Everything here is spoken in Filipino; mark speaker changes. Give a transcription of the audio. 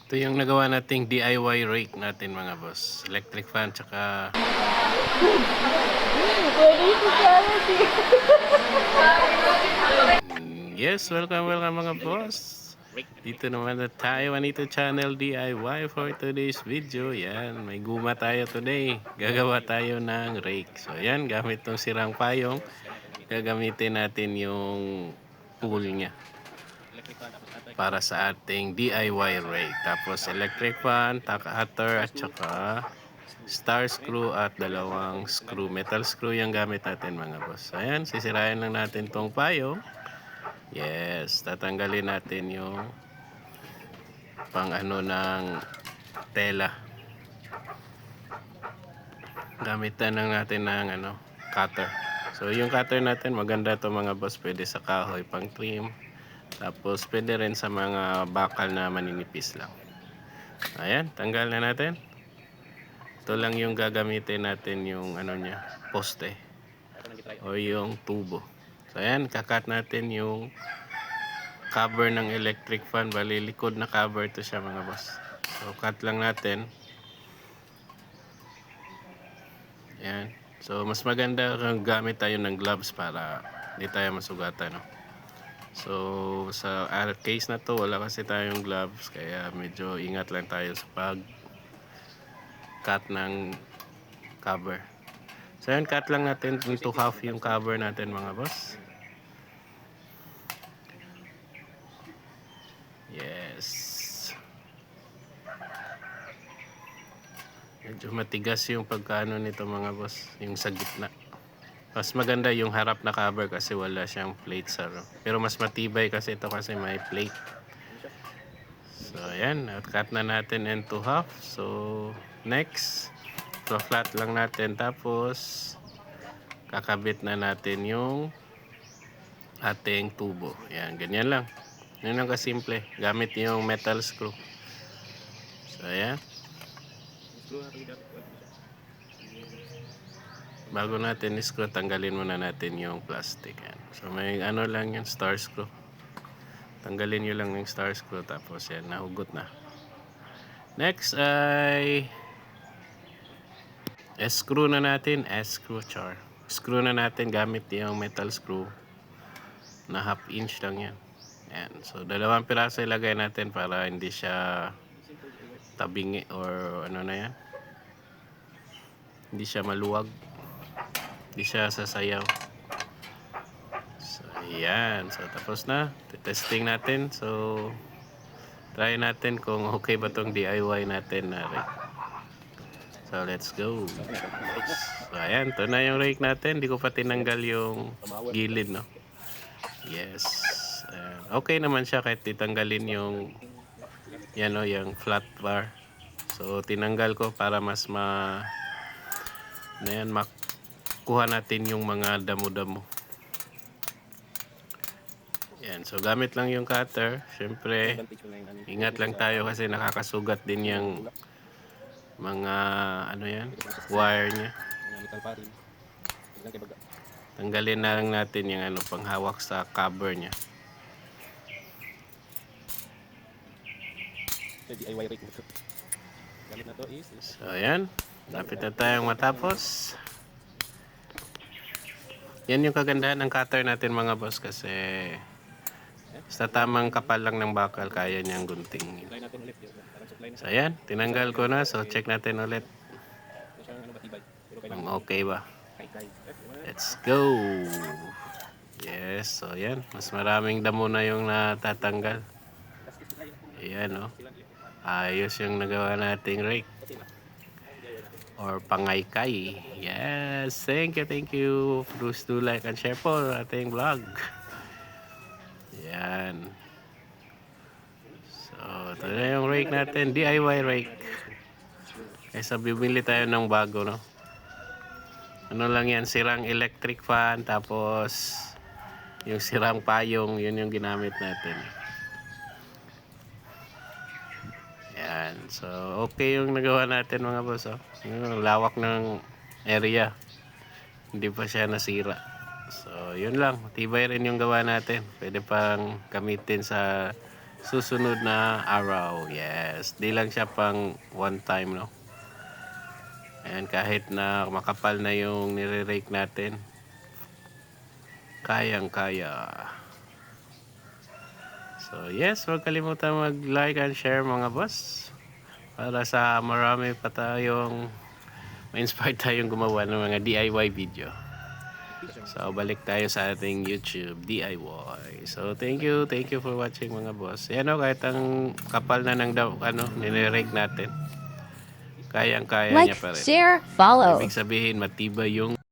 Speaker 1: Ito yung nagawa nating DIY rake natin mga boss. Electric fan tsaka... Yes, welcome mga boss. Dito naman na tayo Juanito Channel DIY for today's video. Yan, may guma tayo today. Gagawa tayo ng rake. So yan, gamit tong sirang payong. Gagamitin natin yung pool niya para sa ating DIY rake. Tapos electric fan, cutter at saka star screw at dalawang screw. Metal screw yung gamit natin mga boss. Ayan, sisirayan lang natin tong payong. Yes, tatanggalin natin yung pang ano ng tela. Gamitan lang natin ng cutter. So yung cutter natin maganda to mga boss, pwede sa kahoy pang trim. Tapos pwede rin sa mga bakal na maninipis lang. Ayan, tanggal na natin. Ito lang yung gagamitin natin yung niya, poste o yung tubo. So ayan, kakat natin yung cover ng electric fan. Bali likod na cover to siya mga boss. So cut lang natin. Ayan. So mas maganda kung gamit tayo ng gloves para hindi tayo masugatan, no? So sa case na to wala kasi tayong gloves, kaya medyo ingat lang tayo sa pag cut ng cover. So yan, cut lang natin into half yung cover natin mga boss. Yes. Medyo matigas yung pagkaano nito mga boss, yung sa gitna. Mas maganda yung harap na cover kasi wala siyang plate sa pero mas matibay kasi ito kasi may plate. So ayan, cut na natin into half. So next, flat lang natin, tapos kakabit na natin yung ating tubo. Ayan, ganyan lang. Yun lang kasimple, gamit yung metal screw. So ayan, bago natin screw, tanggalin muna natin yung plastic. Yan. So may lang yung star screw. Tanggalin nyo lang yung star screw, tapos yan, nahugot na. Next ay screw na natin. Screw na natin gamit yung metal screw na 1/2 inch lang yan. Yan. So dalawang piraso ilagay natin para hindi siya tabingi or na yan. Hindi siya maluwag. Hindi siya sasayaw. So ayan. So tapos na. Testing natin. So try natin kung okay ba tong DIY natin na rake. So let's go. So ayan, ito na yung rake natin. Hindi ko pa tinanggal yung gilid, no. Yes. Okay naman siya kahit titanggalin yung yung flat bar. So tinanggal ko para mas makuha natin yung mga damo-damo. Yan, so gamit lang yung cutter. Syempre, ingat lang tayo kasi nakakasugat din yung mga wire niya. Tanggalin na lang natin yung panghawak sa cover niya. So ayan, lapit na tayong matapos. Yan yung kagandahan ng cutter natin mga boss, kasi sa tamang kapal lang ng bakal kaya niyang gunting. So ayan, tinanggal ko na. So check natin ulit kung okay ba. Let's go. Yes, so ayan, mas maraming damo na yung natatanggal. Ayan, ayos yung nagawa nating rake or pangaykay. Yes, thank you. Please do like and share po ating vlog. Yan. So ito na yung rake natin, DIY rake. Kaysa bibili tayo ng bago, no. Lang yan, sirang electric fan, tapos yung sirang payong, yun yung ginamit natin. Yan. So okay yung nagawa natin mga boss, yung lawak ng area, hindi pa siya nasira. So yun lang, matibay rin yung gawa natin. Pwede pang gamitin sa susunod na araw. Yes, di lang siya pang one time, no? And kahit na makapal na yung nire-rake natin, kayang-kaya. So yes, huwag kalimutan mag-like and share mga boss. Para sa marami pa tayong ma-inspire tayong gumawa ng mga DIY video. So balik tayo sa ating YouTube DIY. So thank you for watching mga boss. Yan o, kahit ang kapal na ng nire-rake natin, kayang-kaya
Speaker 2: Like,
Speaker 1: niya pa rin.
Speaker 2: share, follow.
Speaker 1: Ibig sabihin matibay yung